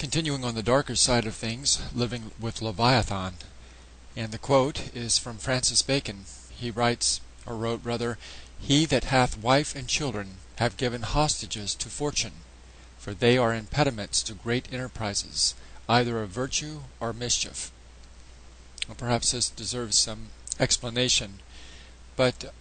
Continuing on the darker side of things, living with Leviathan. And the quote is from Francis Bacon. He writes, or wrote rather, "He that hath wife and children have given hostages to fortune, for they are impediments to great enterprises, either of virtue or mischief." Well, perhaps this deserves some explanation, but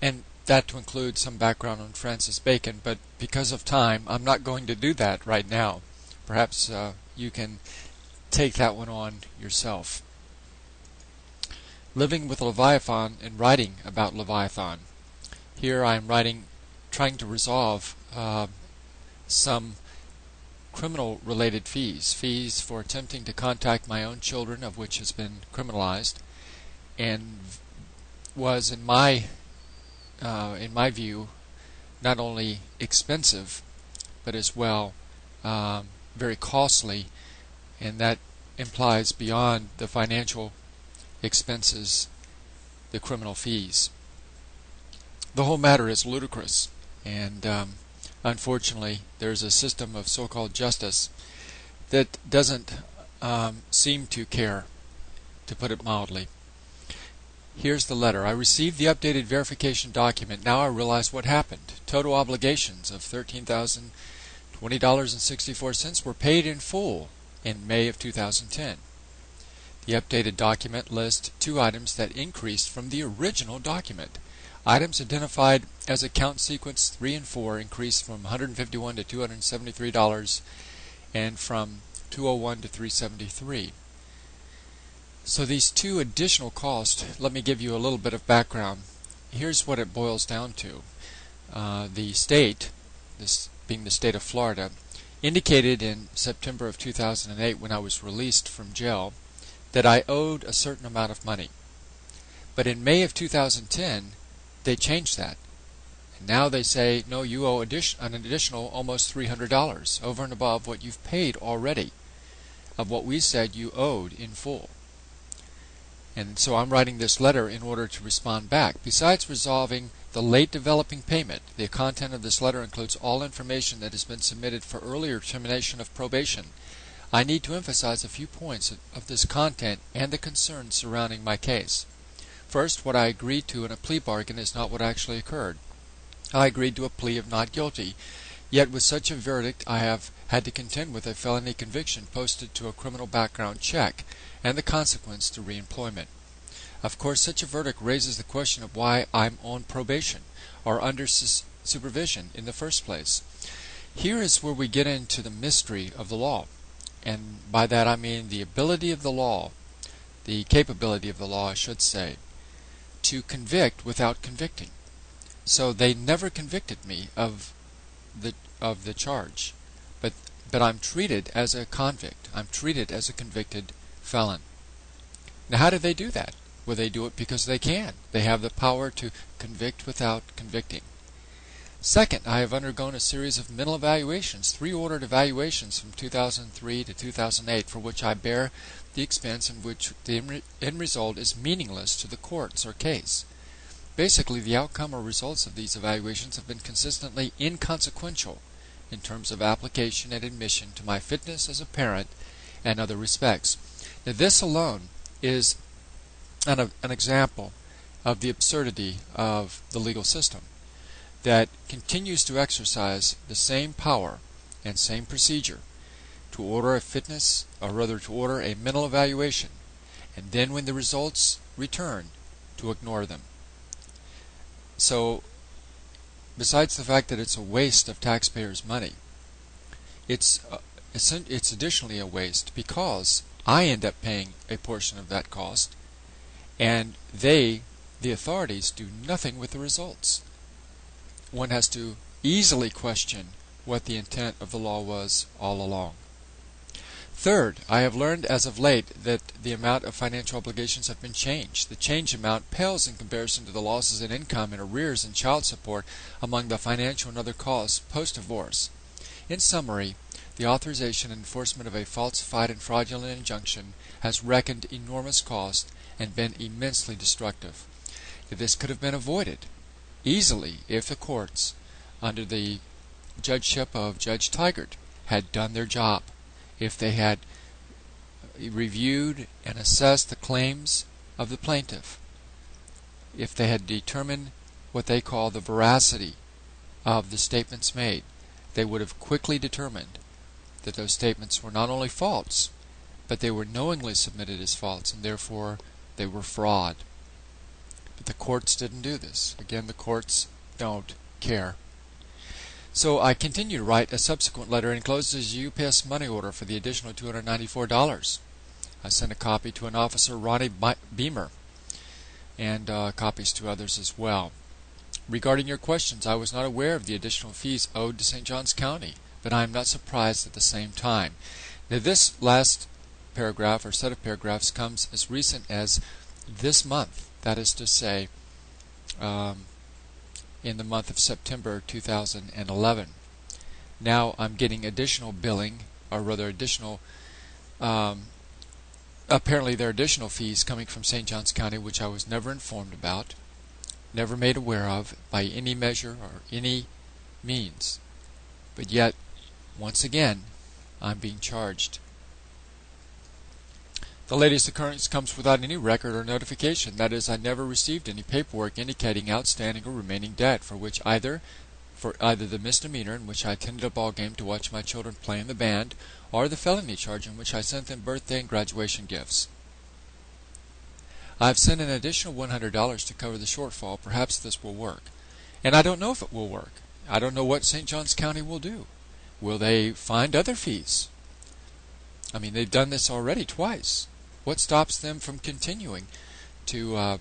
and that to include some background on Francis Bacon, but because of time, I'm not going to do that right now. Perhaps you can take that one on yourself. Living with Leviathan and writing about Leviathan. Here I am trying to resolve some criminal-related fees for attempting to contact my own children, of which has been criminalized, and was, in my view, not only expensive, but as well very costly, and that implies beyond the financial expenses the criminal fees. The whole matter is ludicrous, and unfortunately there's a system of so-called justice that doesn't seem to care, to put it mildly. Here's the letter. I received the updated verification document. Now I realize what happened. Total obligations of $13,020.64 were paid in full in May of 2010. The updated document lists 2 items that increased from the original document. Items identified as account sequence 3 and 4 increased from $151 to $273 and from $201 to $373. So these 2 additional costs, let me give you a little bit of background. Here's what it boils down to. The state, this being the state of Florida, indicated in September of 2008 when I was released from jail that I owed a certain amount of money. But in May of 2010, they changed that. And now they say, no, you owe an additional almost $300 over and above what you've paid already of what we said you owed in full. And so I'm writing this letter in order to respond back. Besides resolving the late developing payment, the content of this letter includes all information that has been submitted for earlier termination of probation. I need to emphasize a few points of this content and the concerns surrounding my case. First, what I agreed to in a plea bargain is not what actually occurred. I agreed to a plea of not guilty, yet with such a verdict I have had to contend with a felony conviction posted to a criminal background check and the consequence to reemployment. Of course, such a verdict raises the question of why I'm on probation or under supervision in the first place. Here is where we get into the mystery of the law, and by that I mean the ability of the law, the capability of the law, I should say, to convict without convicting. So they never convicted me of the charge, but I'm treated as a convict. I'm treated as a convicted felon. Now, how do they do that? Well, they do it because they can. They have the power to convict without convicting. Second, I have undergone a series of mental evaluations, 3 ordered evaluations from 2003 to 2008, for which I bear the expense and which the end result is meaningless to the courts or case. Basically, the outcome or results of these evaluations have been consistently inconsequential in terms of application and admission to my fitness as a parent and other respects. Now, this alone is an example of the absurdity of the legal system that continues to exercise the same power and same procedure to order a fitness, or rather to order a mental evaluation, and then when the results return, to ignore them. So, besides the fact that it's a waste of taxpayers' money, it's additionally a waste because I end up paying a portion of that cost, and the authorities, do nothing with the results. One has to easily question what the intent of the law was all along. Third, I have learned as of late that the amount of financial obligations have been changed. The change amount pales in comparison to the losses in income and arrears and child support among the financial and other costs post-divorce. In summary, the authorization and enforcement of a falsified and fraudulent injunction has reckoned enormous cost and been immensely destructive. This could have been avoided easily if the courts, under the judgeship of Judge Tigert, had done their job, if they had reviewed and assessed the claims of the plaintiff, if they had determined what they call the veracity of the statements made, they would have quickly determined that those statements were not only false, but they were knowingly submitted as false, and therefore they were fraud. But the courts didn't do this. Again, the courts don't care. So I continue to write a subsequent letter enclosed as a UPS money order for the additional $294. I sent a copy to an officer, Ronnie Beamer, and copies to others as well. Regarding your questions, I was not aware of the additional fees owed to St. Johns County, but I am not surprised at the same time. Now, this last paragraph or set of paragraphs comes as recent as this month, that is to say, in the month of September 2011. Now I'm getting additional billing, or rather additional, apparently there are additional fees coming from St. Johns County which I was never informed about, never made aware of by any measure or any means. But yet, once again, I'm being charged. The latest occurrence comes without any record or notification. That is, I never received any paperwork indicating outstanding or remaining debt for either the misdemeanor in which I attended a ball game to watch my children play in the band, or the felony charge in which I sent them birthday and graduation gifts. I've sent an additional $100 to cover the shortfall. Perhaps this will work. And I don't know if it will work. I don't know what St. Johns County will do. Will they find other fees? I mean, they've done this already twice. What stops them from continuing to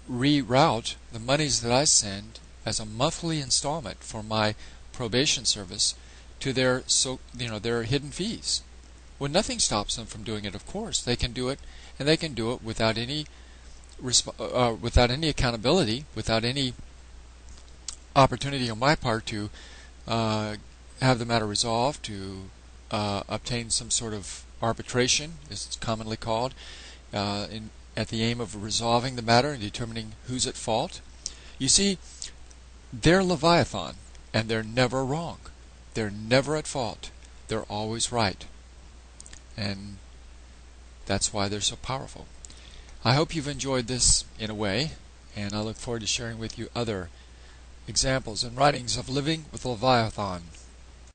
reroute the monies that I send as a monthly installment for my probation service to their their hidden fees? Well, nothing stops them from doing it. Of course, they can do it, and they can do it without any accountability, without any opportunity on my part to have the matter resolved, to obtain some sort of arbitration, as it's commonly called, at the aim of resolving the matter and determining who's at fault. You see, they're Leviathan, and they're never wrong. They're never at fault. They're always right. And that's why they're so powerful. I hope you've enjoyed this in a way, and I look forward to sharing with you other examples and writings of living with Leviathan.